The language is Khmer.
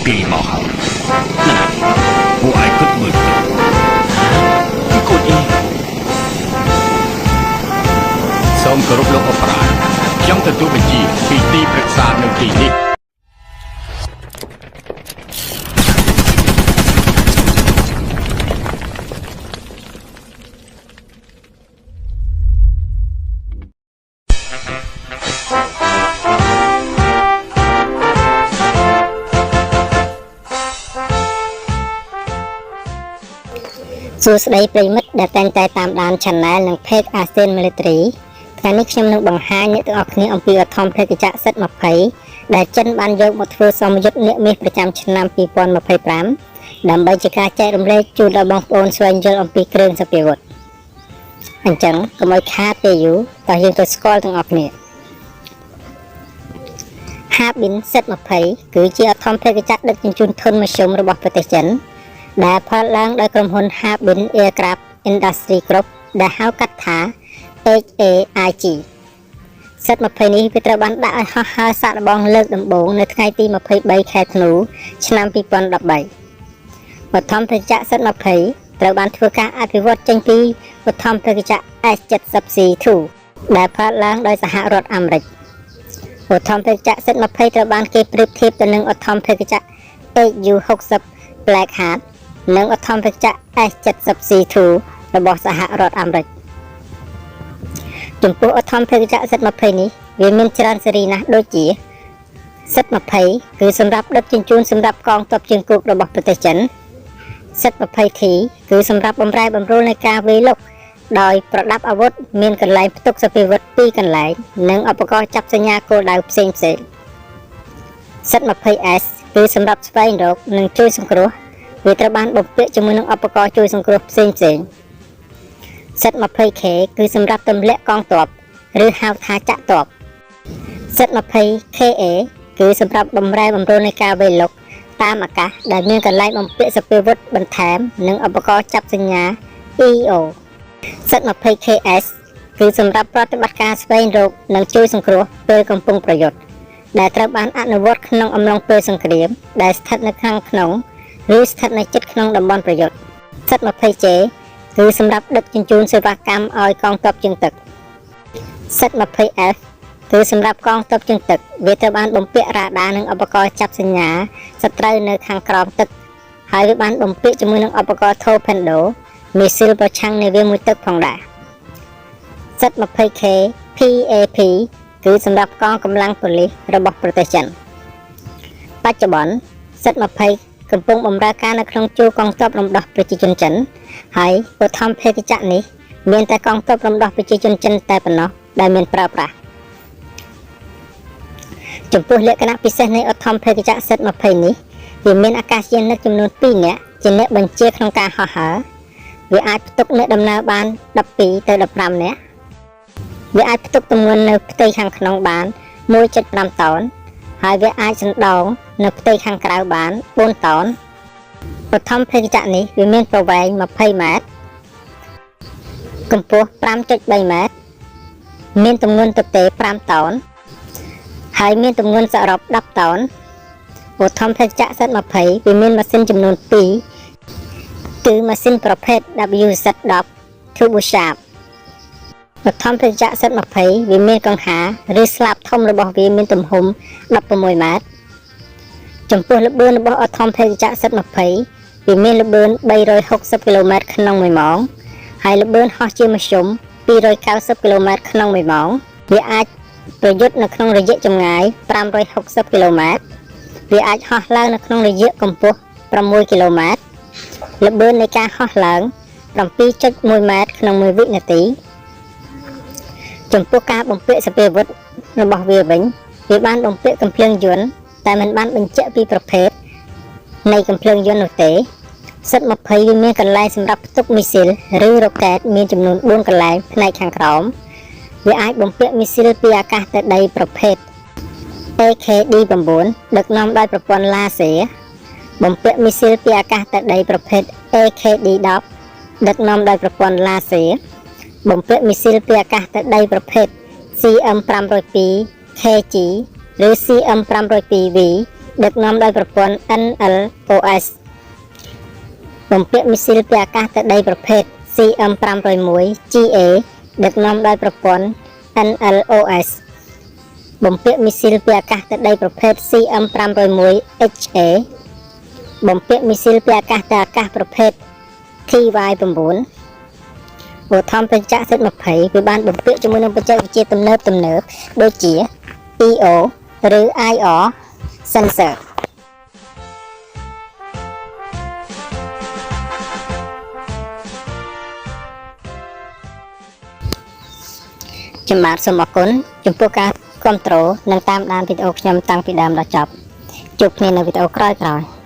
ពីមកហើយណាពួកឯងគិតមើលទៅពីកូនអីសូមគោរពលោកអបរាជខ្ញុំទទួលបញ្ជាពីទីប្រឹក្សានៅទីនេះសួស្តីប្រិមិត្តដែលតែងតែតាមដាន Channel និង Page ASEAN Military ថ្ងៃនេះខ្ញុំនឹងបង្ហាញអ្នកទាំងអស់គ្នាអំពីអធម្មភេកជ្ជៈសិទ្ធិ20ដែលចិនបានយកមកធ្វើសមយុទ្ធនាមាសប្រចាំឆ្នាំ2025ដើម្បីជាការចែករំលែកជូនដល់បងប្អូនស្វែងយល់អំពីគ្រឿងសព្វាវុធអញ្ចឹងកុំឲ្យខាតពេលយូរតោះយើងទៅស្គាល់ទាំងអស់គ្នាHarbin សិទ្ធិ20គឺជាអធម្មភេកជ្ជៈដឹកជញ្ជូនធុនមធ្យមរបស់ប្រទេសចិនដែលផលឡើងដោយក្រុមហ៊ុន Harbin Aircraft Industry Group ដែលហៅកាត់ថា HAIG សិទ្ធិ20នេះវាត្រូវបានដាក់ឲ្យហោះហើរសាកល្បងលើកដំបូងនៅថ្ងៃទី23ខែធ្នូឆ្នាំ2013បឋមភេកជ្ជៈសិទ្ធិ20ត្រូវបានធ្វើការអភិវឌ្ឍចេញពីបឋមភេកជ្ជៈ S70C2 ដែលផលឡើងដោយសហរដ្ឋអាមេរិកបឋមភេកជ្ជៈសិទ្ធិ20ត្រូវបានគេប្រៀបធៀបទៅនឹងបឋមភេកជ្ជៈ HU60 Black Hat និងអធម្មភេកជ្ជៈ S70C2 របស់សហរដ្ឋអាមេរិកចំពោះអធម្មភេកជ្ជៈសិទ្ធិ20នេះវាមានច្រើនស៊េរីណាស់ដូចជាសិទ្ធិ20គឺសម្រាប់ដឹកជញ្ជូនសម្រាប់កងទ័ពជើងគោករបស់ប្រទេសចិនសិទ្ធិ20T គឺសម្រាប់បម្រែបម្រួលនៃការវាយលុកដោយប្រដាប់អាវុធមានកន្លែងផ្ទុកសព្វាវុធ2កន្លែងនិងឧបករណ៍ចាប់សញ្ញាគោលដៅផ្សេងៗសិទ្ធិ20S គឺសម្រាប់ស្វែងរកនិងជួយសង្គ្រោះវាត្រូវបានបំពាក់ជាមួយនឹងឧបករណ៍ជួយសង្គ្រោះផ្សេងៗសិទ្ធិ20K គឺសម្រាប់ទម្លាក់កងទ័ពឬហៅថាចាក់ទ័ពសិទ្ធិ20KA គឺសម្រាប់បម្រែបម្រួលនៃការវាយលុកតាមអាកាសដែលមានកន្លែងបំពាក់សព្វាវុធបន្ថែមនិងឧបករណ៍ចាប់សញ្ញា EO សិទ្ធិ20KS គឺសម្រាប់ប្រតិបត្តិការស្វែងរកនិងជួយសង្គ្រោះពេលកំពុងប្រយុទ្ធដែលត្រូវបានអនុវត្តក្នុងអំឡុងពេលសង្គ្រាមដែលស្ថិតនៅខាងក្នុងឬស្ថិតនៅជិតក្នុងតំបន់ប្រយុទ្ធសិទ្ធិ20J គឺសម្រាប់ដឹកជញ្ជូនសេវាកម្មឲ្យកងទ័ពជើងទឹកសិទ្ធិ20F គឺសម្រាប់កងទ័ពជើងទឹកវាត្រូវបានបំពាក់រ៉ាដានិងឧបករណ៍ចាប់សញ្ញាសត្រូវនៅខាងក្រោមទឹកហើយវាបានបំពាក់ជាមួយនឹងឧបករណ៍ Torpedo មីស៊ីលប្រឆាំងនាវាមួយទឹកផងដែរសិទ្ធិ20K PAP គឺសម្រាប់កងកម្លាំងប៉ូលីសរបស់ប្រទេសចិនបច្ចុប្បន្នសិទ្ធិ20កំពុងបម្រើការនៅក្នុងជួរកងទ័ពរំដោះប្រជាជនចិនហើយបឋមភេកជ្ជៈនេះមានតែកងទ័ពរំដោះប្រជាជនចិនតែប៉ុណ្ណោះដែលមានប្រើប្រាស់ចំពោះលក្ខណៈពិសេសនៃអធម្មភេកជ្ជៈសិទ្ធិ20នេះវាមានអាកាសយានិកចំនួន2នាក់ជាអ្នកបញ្ជាក្នុងការហោះហើរវាអាចផ្ទុកអ្នកដំណើរបាន12ទៅ15នាក់វាអាចផ្ទុកទម្ងន់នៅផ្ទៃខាងក្នុងបាន 1.5 តោនហើយវាអាចសណ្ដោងនៅផ្ទៃខាងក្រៅបាន4តោនបឋមភេកជ្ជៈនេះវាមានប្រវែង20ម៉ែត្រកម្ពស់ 5.3 ម៉ែត្រមានទម្ងន់ទទេ5តោនហើយមានទម្ងន់សរុប10តោនបឋមភេកជ្ជៈសិទ្ធិ20វាមានម៉ាស៊ីនចំនួន2គឺម៉ាស៊ីនប្រភេទ WZ10 Turbo Sharp បឋមភេកជ្ជៈសិទ្ធិ20វាមានកង្ហារឬស្លាបធំរបស់វាមានទំហំ16ម៉ែត្រចំពោះល្បឿនរបស់អធម្មភេកជ្ជៈសិទ្ធិ20វាមានល្បឿន360គីឡូម៉ែត្រក្នុង1ម៉ោងហើយល្បឿនហោះជាមធ្យម290គីឡូម៉ែត្រក្នុង1ម៉ោងវាអាចប្រយុទ្ធនៅក្នុងរយៈចម្ងាយ560គីឡូម៉ែត្រវាអាចហោះឡើងនៅក្នុងរយៈកម្ពស់6គីឡូម៉ែត្រល្បឿននៃការហោះឡើង7.1ម៉ែត្រក្នុង1វិនាទីចំពោះការបំពាក់សព្វាវុធរបស់វាវិញវាបានបំពាក់កាំភ្លើងយន្តតែមិនបានបញ្ជាក់ពីប្រភេទនៃកាំភ្លើងយន្តនោះទេសិទ្ធិ20វាមានកន្លែងសម្រាប់ផ្ទុកមីស៊ីលឬរ៉ុកែតមានចំនួន4កន្លែងផ្នែកខាងក្រោមវាអាចបំពាក់មីស៊ីលពីអាកាសទៅដីប្រភេទ AKD9 ដឹកនាំដោយប្រព័ន្ធឡាស៊ែរបំពាក់មីស៊ីលពីអាកាសទៅដីប្រភេទ AKD10 ដឹកនាំដោយប្រព័ន្ធឡាស៊ែរបំពាក់មីស៊ីលពីអាកាសទៅដីប្រភេទ CM502KG ឬ CM502V ដឹកនាំដោយប្រព័ន្ធ NLOS បំពាក់មីស៊ីលពីអាកាសទៅដីប្រភេទ CM501GA ដឹកនាំដោយប្រព័ន្ធ NLOS បំពាក់មីស៊ីលពីអាកាសទៅដីប្រភេទ CM501HA បំពាក់មីស៊ីលពីអាកាសទៅអាកាសប្រភេទ TY9 ឧទ្ធម្ភាគចក្រ Z20 វាបានបំពាក់ជាមួយនឹងបច្ចេកវិទ្យាទំនើបដូចជា EO ឬ IR sensor ខ្ញុំបាទសូមអរគុណចំពោះការគាំទ្រនិងតាមដានវីដេអូខ្ញុំតាំងពីដើមដល់ចប់ជួបគ្នានៅវីដេអូក្រោយៗ